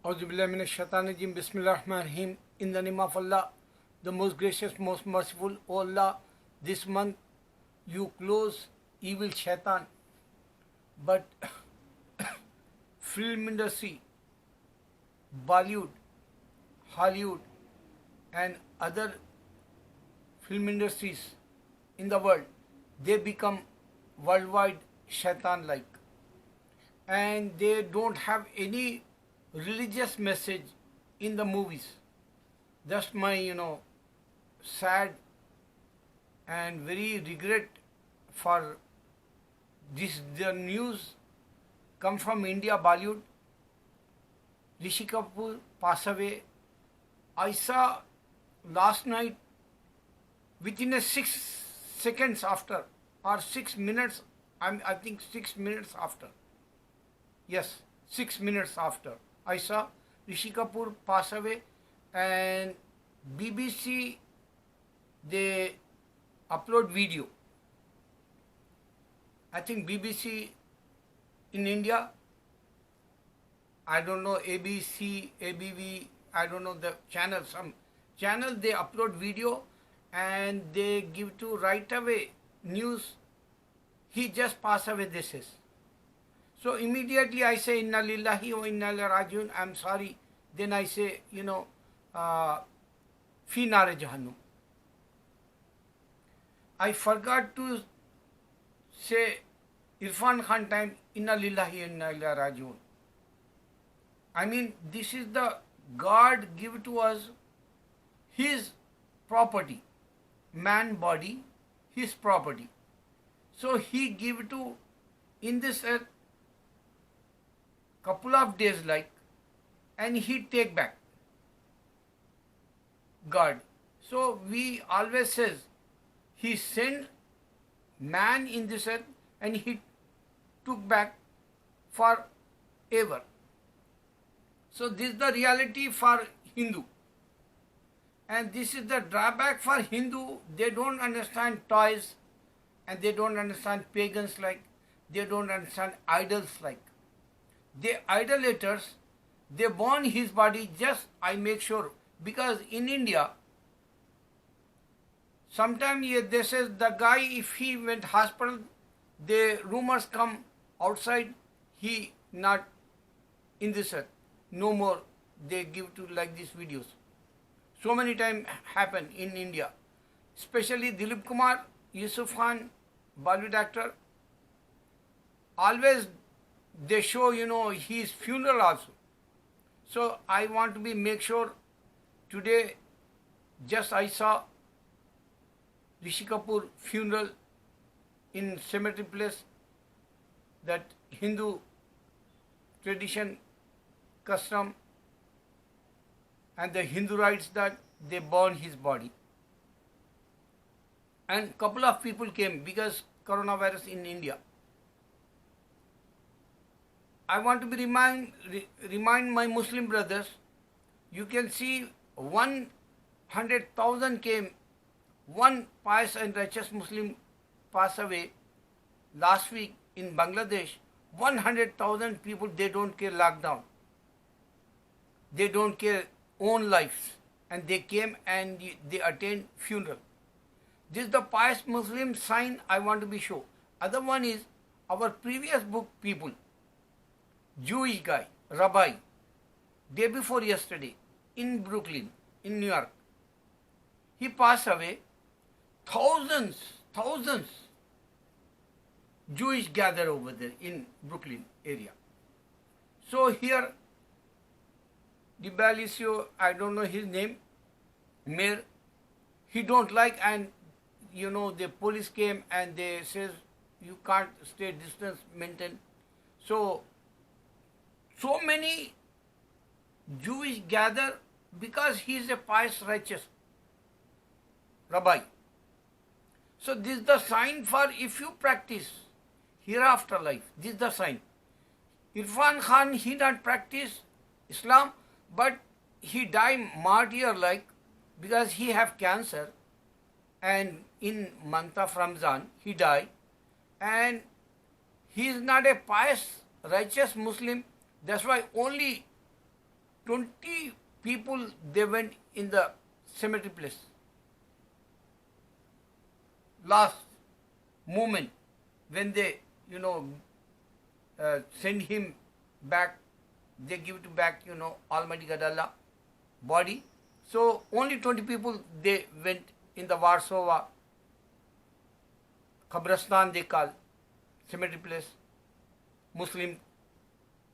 Auzubillahiminash-shaitanir-rajim. Bismillahir-rahmanir-rahim. In the name of Allah, the most gracious, most merciful. O Allah, this month you close evil shaitan. But film industry, Bollywood, Hollywood and other film industries in the world, they become worldwide shaitan-like. And they don't have any religious message in the movies. That's my, sad and very regret for this. The news come from India, Bollywood. Rishi Kapoor passed away. I saw last night within a 6 seconds after or 6 minutes, I think 6 minutes after. Yes, 6 minutes after. I saw Rishi Kapoor pass away, and BBC, they upload video. I think BBC in India, I don't know, ABC, ABV, I don't know the channel, some channel, they upload video and they give to right away news. He just passed away, this is. So immediately I say, Inna lillahi wa inna ilaihi rajiun, I'm sorry. Then I say, fi nare jahannam. I forgot to say Irfan Khan time, Inna lillahi wa inna ilaihi rajiun. I mean, this is the God give to us his property, man body, his property. So he give to in this earth couple of days like, and he take back God. So we always says he sent man in this earth and he took back forever. So this is the reality for Hindu. And this is the drawback for Hindu. They don't understand toys and they don't understand pagans like, they don't understand idols like. They idolaters, they burn his body, just I make sure, because in India, sometimes they says the guy, if he went hospital, the rumors come outside, he not in this earth, no more, they give to like these videos. So many times happen in India, especially Dilip Kumar, Yusuf Khan, Bollywood actor, always they show, his funeral also. So I want to make sure today, just I saw Rishi Kapoor funeral in cemetery place, that Hindu tradition, custom, and the Hindu rites that they burn his body. And couple of people came because coronavirus in India. I want to remind my Muslim brothers, you can see 100,000 came, one pious and righteous Muslim passed away last week in Bangladesh. 100,000 people, they don't care lockdown. They don't care own lives. And they came and they attend funeral. This is the pious Muslim sign I want to show. Other one is our previous book people. Jewish guy, rabbi, day before yesterday, in Brooklyn, in New York. He passed away. Thousands, Jewish gather over there in Brooklyn area. So here, de Blasio, I don't know his name, mayor, he don't like, and the police came and they says you can't stay distance maintain. So many Jewish gather because he is a pious, righteous rabbi. So this is the sign for if you practice hereafter life. This is the sign. Irfan Khan, he not practice Islam, but he died martyr like because he have cancer, and in month of Ramzan he died, and he is not a pious, righteous Muslim. That's why only 20 people they went in the cemetery place. Last moment when they, send him back, they give it back, Almighty God Allah body. So only 20 people they went in the Warsaw Khabristan they call cemetery place. Muslim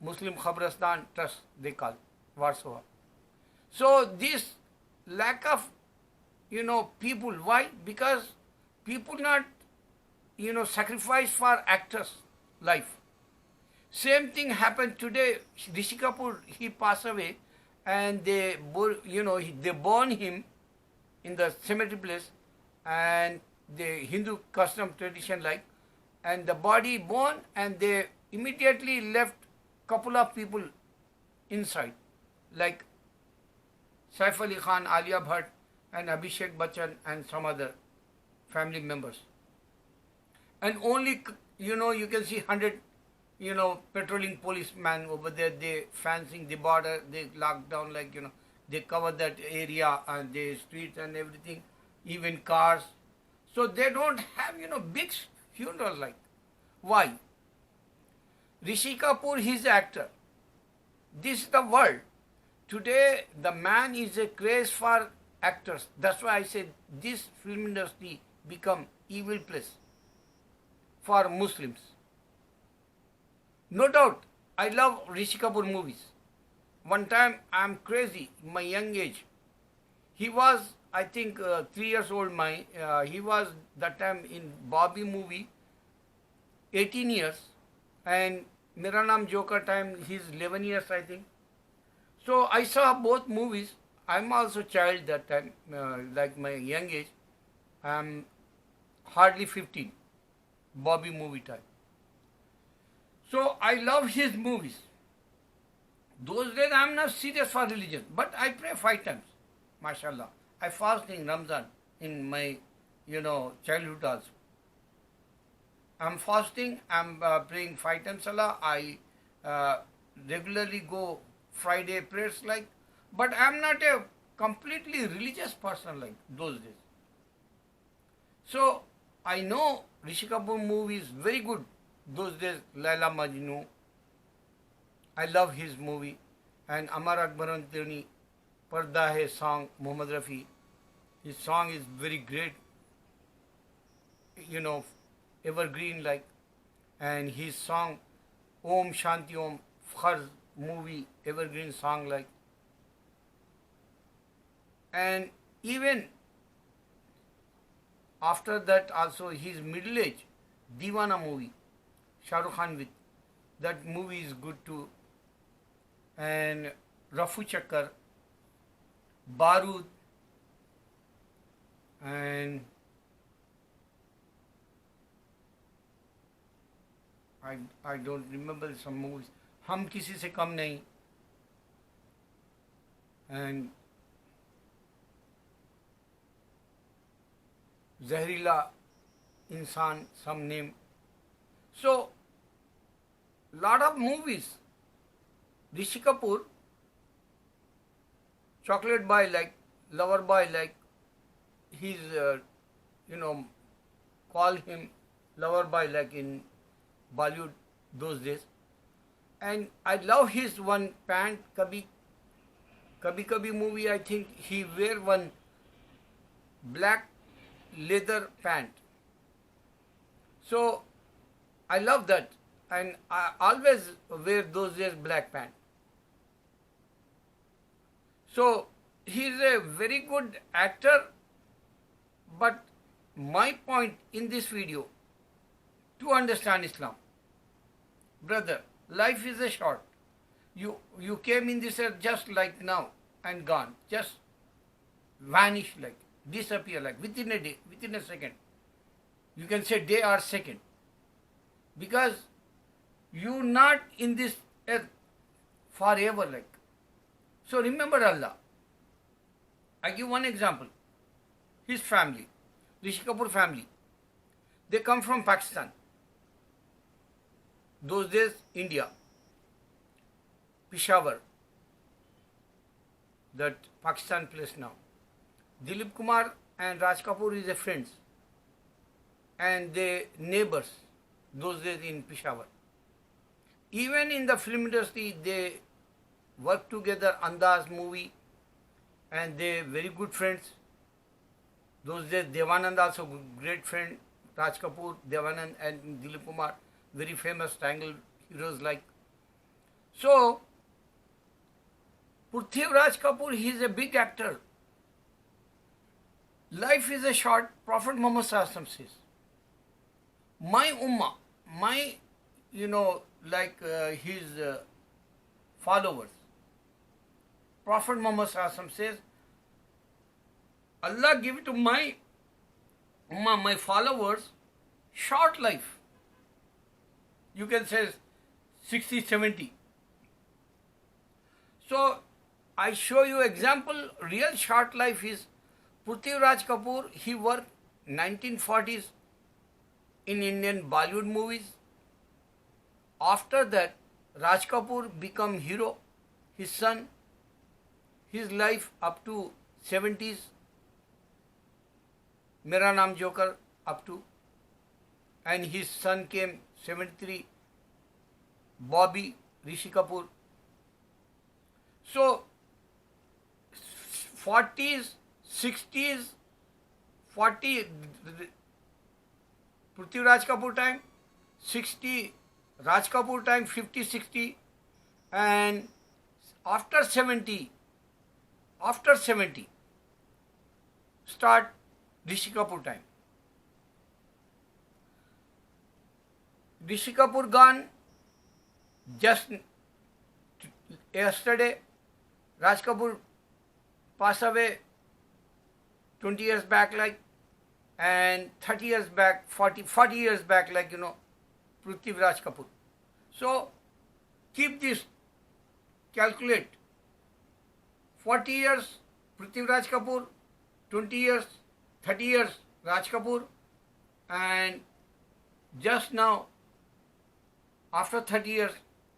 Khabristan Trust they call Warsaw. So this lack of people, why? Because people not sacrifice for actors life. Same thing happened today. Rishi Kapoor, he passed away, and they burn him in the cemetery place, and the Hindu custom tradition like, and the body born, and they immediately left couple of people inside, like Saif Ali Khan, Alia Bhatt, and Abhishek Bachchan, and some other family members. And only, you can see 100, patrolling policemen over there, they fencing the border, they lock down, like, they cover that area and the streets and everything, even cars. So they don't have, big funeral like. Why? Rishi Kapoor, he's an actor. This is the world. Today, the man is a craze for actors. That's why I said this film industry become evil place for Muslims. No doubt, I love Rishi Kapoor movies. One time, I'm crazy, in my young age. He was, I think, 3 years old. He was that time in Bobby movie, 18 years. And Mera Naam Joker time, he's 11 years, I think. So I saw both movies. I'm also child that time, like my young age. I'm hardly 15, Bobby movie time. So I love his movies. Those days I'm not serious for religion, but I pray 5 times, mashallah. I fast in Ramzan in my, childhood also. I'm fasting, I'm praying 5 times salah. I regularly go Friday prayers like, but I'm not a completely religious person like those days. So I know Rishi Kapoor movie is very good. Those days, Laila Majnu, I love his movie. And Amar Akbar Antoni, Parda Hai song, Muhammad Rafi, his song is very great, evergreen like. And his song, Om Shanti Om, Farz movie, evergreen song like. And even after that also his middle age, Deewana movie, Shah Rukh Khan with, that movie is good too. And Rafu Chakkar, Barood, and I don't remember some movies. Hum Kisi Se Kam Nahi, and Zahrila Insan, some name. So, lot of movies. Rishi Kapoor, Chocolate Boy like, Lover Boy like, he's, call him Lover Boy like in Bollywood those days. And I love his one pant, Kabhi Kabhi movie, I think he wear one black leather pant. So I love that, and I always wear those days black pant. So he is a very good actor, but my point in this video, to understand Islam, brother, life is a short. You came in this earth just like now and gone, just vanish like, disappear like, within a day, within a second. You can say day or second. Because you not in this earth forever like. So remember Allah. I give one example. His family, Rishi Kapoor family, they come from Pakistan. Those days, India, Peshawar. that Pakistan place now. Dilip Kumar and Raj Kapoor is a friends and they neighbors those days in Peshawar. Even in the film industry, they work together. Andaz movie, and they very good friends. Those days, Devanand also great friend. Raj Kapoor, Devanand, and Dilip Kumar, very famous triangle heroes like. So, Prithviraj Kapoor, he is a big actor. Life is a short. Prophet Muhammad Sallallahu Alaihi Wasallam says, my ummah, my, his followers. Prophet Muhammad Sallallahu Alaihi Wasallam says, Allah give it to my ummah, my followers, short life. You can say 60, 70. So, I show you example, real short life is Prithviraj Kapoor, he worked 1940s in Indian Bollywood movies. After that, Raj Kapoor become hero, his son, his life up to 70s, Mera Naam Joker up to, and his son came 73, Bobby, Rishi Kapoor. So, 40s, 60s, 40, Prithviraj Kapoor time, 60, Raj Kapoor time, 50, 60, and after 70, start Rishi Kapoor time. Rishi Kapoor gone just yesterday. Raj Kapoor passed away 20 years back, like, and 30 years back, 40 years back, like, Prithviraj Kapoor. So, keep this, calculate. 40 years, Prithviraj Kapoor, 20 years, 30 years, Raj Kapoor, and just now, after 30 years,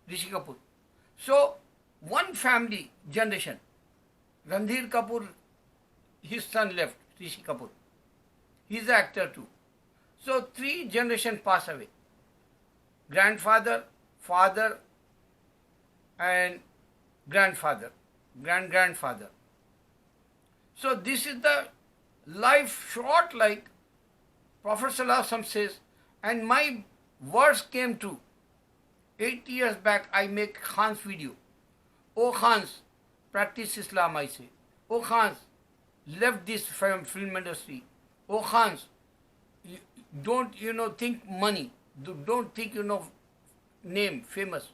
Rishi Kapoor. So, one family generation, Randhir Kapoor, his son left, Rishi Kapoor. He is an actor too. So, 3 generations pass away. Grandfather, father, and grandfather, grandfather. So, this is the life short, like Prophet Sallallahu Alaihi Wasallam says, and my words came true. 8 years back, I make Khan's video. Oh Khans, practice Islam, I say. Oh Khans, left this film industry. Oh Khans, don't, think money. Don't think, name, famous.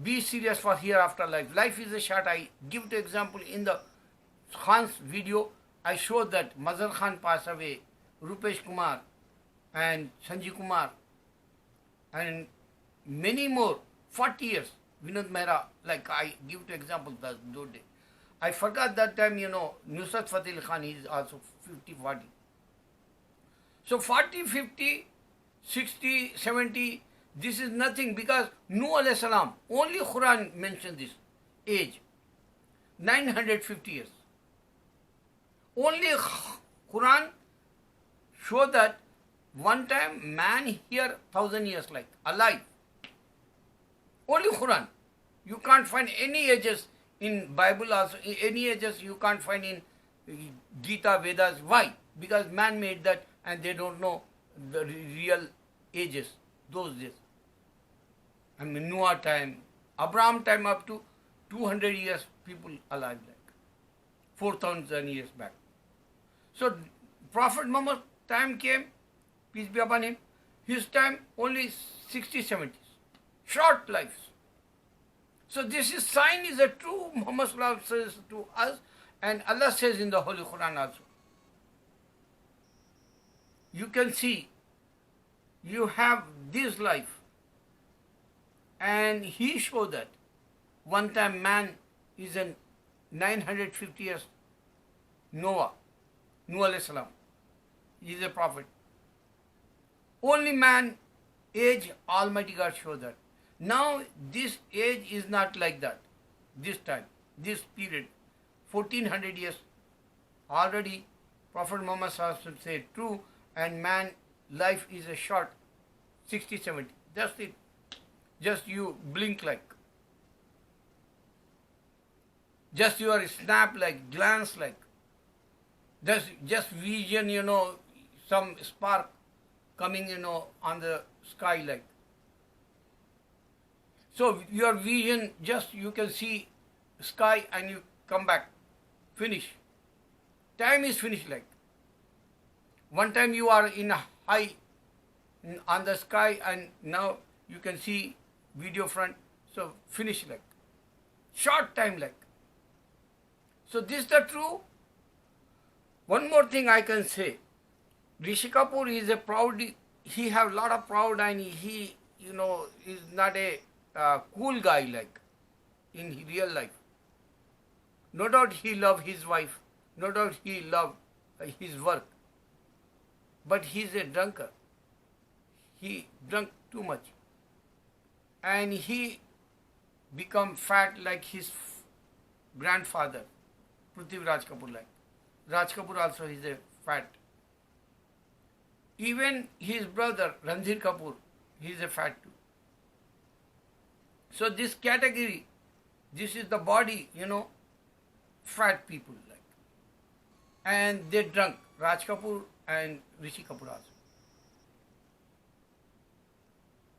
Be serious for hereafter life. Life is a short. I give the example in the Khan's video. I show that Mazhar Khan passed away, Rupesh Kumar, and Sanjeev Kumar, and many more, 40 years. Vinod Mehra, like I give the example those days. I forgot that time, Nusrat Fateh Ali Khan is also 50, 40. So 40, 50, 60, 70, this is nothing because Nuh alayhi salam, only Quran mentions this age, 950 years. Only Quran show that one time man here 1,000 years like alive. Only Quran. You can't find any ages in Bible also, any ages you can't find in Gita, Vedas. Why? Because man made that and they don't know the real ages, those days. I mean Noah time, Abraham time up to 200 years people alive like 4,000 years back. So Prophet Muhammad time came, peace be upon him, his time only 60, 70s. Short lives. So this is sign is a true Muhammad says to us and Allah says in the Holy Quran also. You can see you have this life and he showed that one time man is in 950 years Noah alayhi salam. He is a prophet. Only man age Almighty God showed that. Now this age is not like that, this time. this period, 1400 years, already Prophet Muhammad said true, and man life is a short 60, 70. Just it. Just you blink like. Just your snap like, glance like. Just vision, some spark coming, on the sky like. So your vision, just you can see sky and you come back. Finish. Time is finished like. One time you are in a high on the sky and now you can see video front. So finish like. Short time like. So this is the true. One more thing I can say. Rishi Kapoor is a proud, he have a lot of proud, and he, is not a cool guy like in real life. No doubt he love his wife. No doubt he love his work. But he's a drunkard. He drunk too much. And he become fat like his grandfather, Prithvi Raj Kapoor like. Raj Kapoor also is a fat. Even his brother Ranbir Kapoor, he is a fat too. So this category, this is the body, fat people like. And they drunk, Raj Kapoor and Rishi Kapoor also.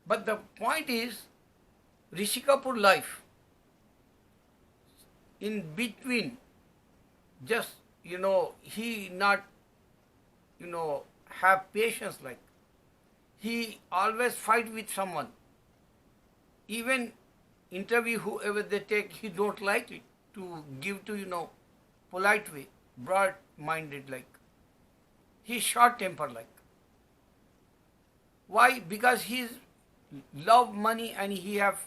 But the point is, Rishi Kapoor life, in between, just, he not, have patience like. He always fight with someone. Even interview, whoever they take, he don't like it to give to, polite way, broad-minded like. He's short-tempered like. Why? Because he's love money and he have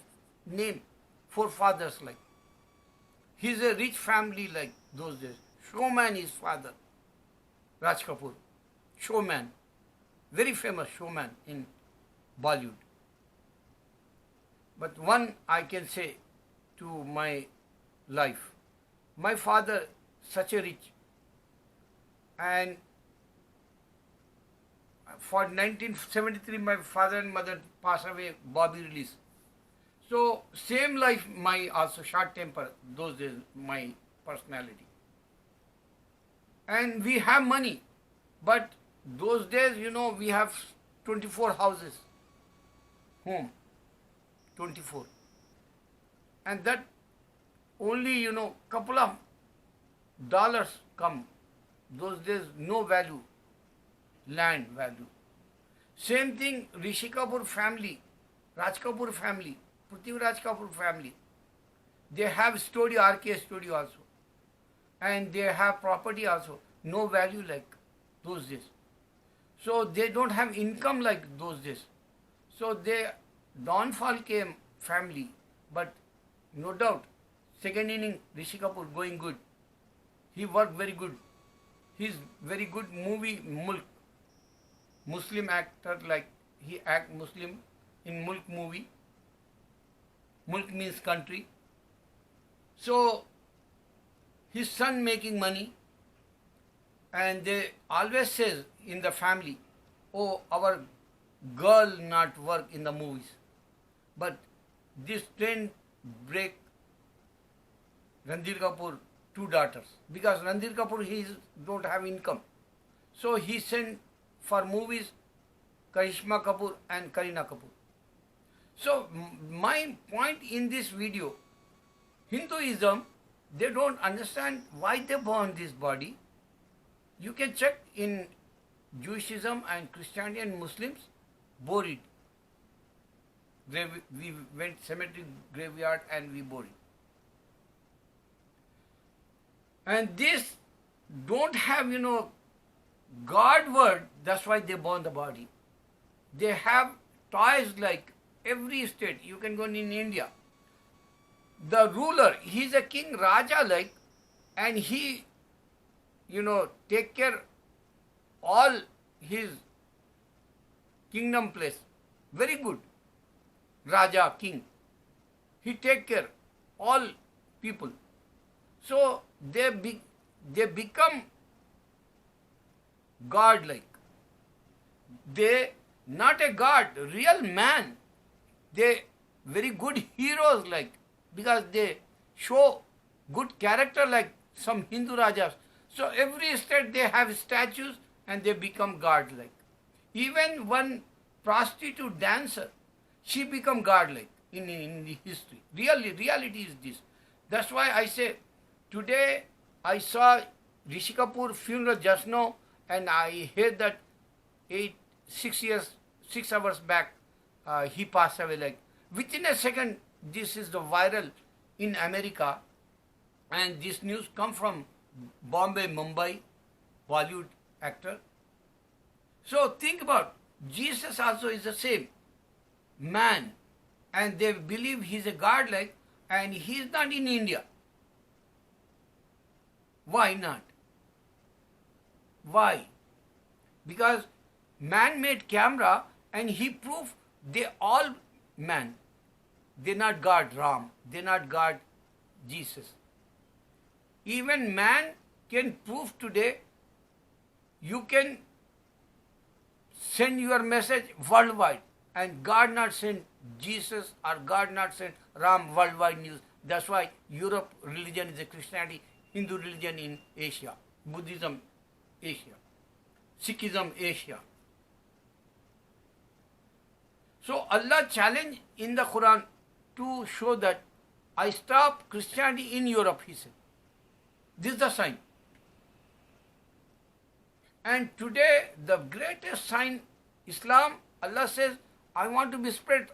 name, forefathers like. He's a rich family like those days. Showman is father, Raj Kapoor. Showman, very famous showman in Bollywood. But one I can say to my life, my father such a rich, and for 1973 my father and mother passed away, Bobby release. So same life, my also short temper those days, my personality. And we have money, but those days, we have 24 houses, home, 24. And that only, couple of dollars come. Those days, no value, land value. Same thing, Rishi Kapoor family, Raj Kapoor family, Prithvi Raj Kapoor family. They have studio, RK studio also. And they have property also, no value like those days. So they don't have income like those days. So their downfall came family, but no doubt, second inning, Rishi Kapoor going good. He worked very good. He's very good movie, Mulk. Muslim actor like, he act Muslim in Mulk movie. Mulk means country. So his son making money, and they always says in the family, oh, our girl not work in the movies. But this trend break Ranbir Kapoor 2 daughters, because Ranbir Kapoor don't have income. So he sent for movies Karishma Kapoor and Kareena Kapoor. So my point in this video, Hinduism, they don't understand why they born this body. You can check in Jewishism and Christianity and Muslims, buried. We went cemetery, graveyard, and we buried. And this don't have, God word, that's why they born the body. They have toys like every state. You can go in India. The ruler, he's a king, Raja like, and he, take care all his kingdom place. Very good. Raja, king. He take care all people. So they become God-like. They not a God, real man. They very good heroes like, because they show good character like some Hindu Rajas. So every state they have statues and they become God-like. Even one prostitute dancer, she become God-like in the history. Reality is this. That's why I say, today I saw Rishi Kapoor funeral just now, and I heard that 6 hours back, he passed away. Like within a second, this is the viral in America, and this news come from Bombay, Mumbai, Bollywood actor. So think about, Jesus also is the same man, and they believe he's a God like, and he's not in India. Why not? Why? Because man made camera and he proved they all man. They're not God Ram. They're not God Jesus. Even man can prove today, you can send your message worldwide, and God not send Jesus or God not send Ram worldwide news. That's why Europe religion is a Christianity, Hindu religion in Asia, Buddhism Asia, Sikhism Asia. So Allah challenged in the Quran to show that I stop Christianity in Europe, he said. This is the sign. And today the greatest sign, Islam, Allah says, I want to be spread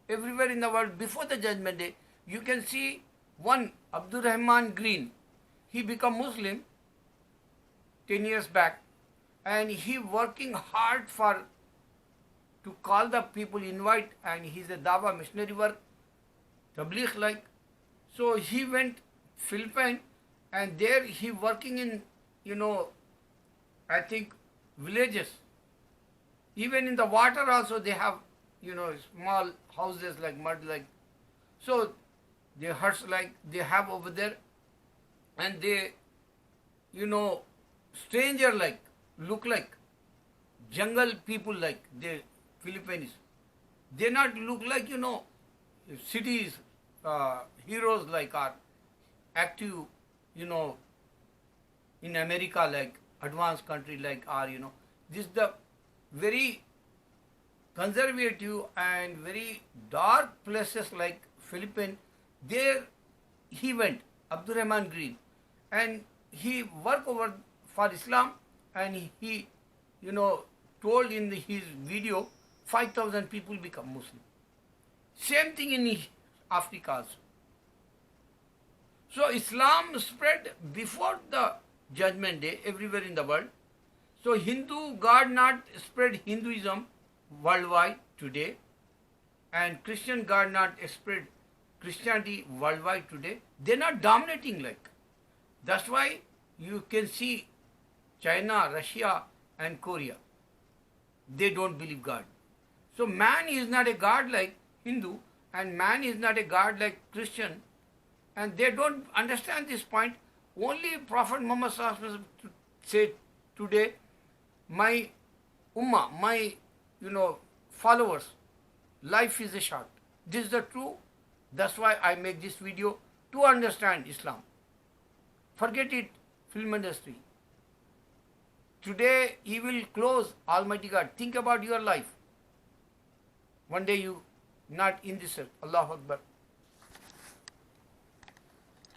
everywhere in the world before the judgment day. You can see one Abdul Rahman Green, he became Muslim 10 years back, and he working hard for to call the people, invite, and he's a Dawa missionary work, Tabligh like. So he went Philippines, and there he working in, I think villages. Even in the water also they have, small houses like mud like. So they huts like they have over there, and they, stranger like, look like jungle people like they Philippines. They not look like, cities, heroes like are active, in America like advanced country like are, this is the very conservative and very dark places like Philippines. There he went, Abdul Rahman Green, and he worked over for Islam, and he, told in his video 5,000 people become Muslim. Same thing in Africa also. So Islam spread before the judgment day everywhere in the world. So Hindu God not spread Hinduism worldwide today, and Christian God not spread Christianity worldwide today. They're not dominating like. That's why you can see China, Russia and Korea. They don't believe God. So man is not a God like Hindu, and man is not a God like Christian, and they don't understand this point. Only Prophet Muhammad said today, my ummah, my followers, life is a short. This is the true. That's why I make this video to understand Islam. Forget it, film industry. Today he will close, Almighty God. Think about your life. One day you not in this earth. Allahu Akbar.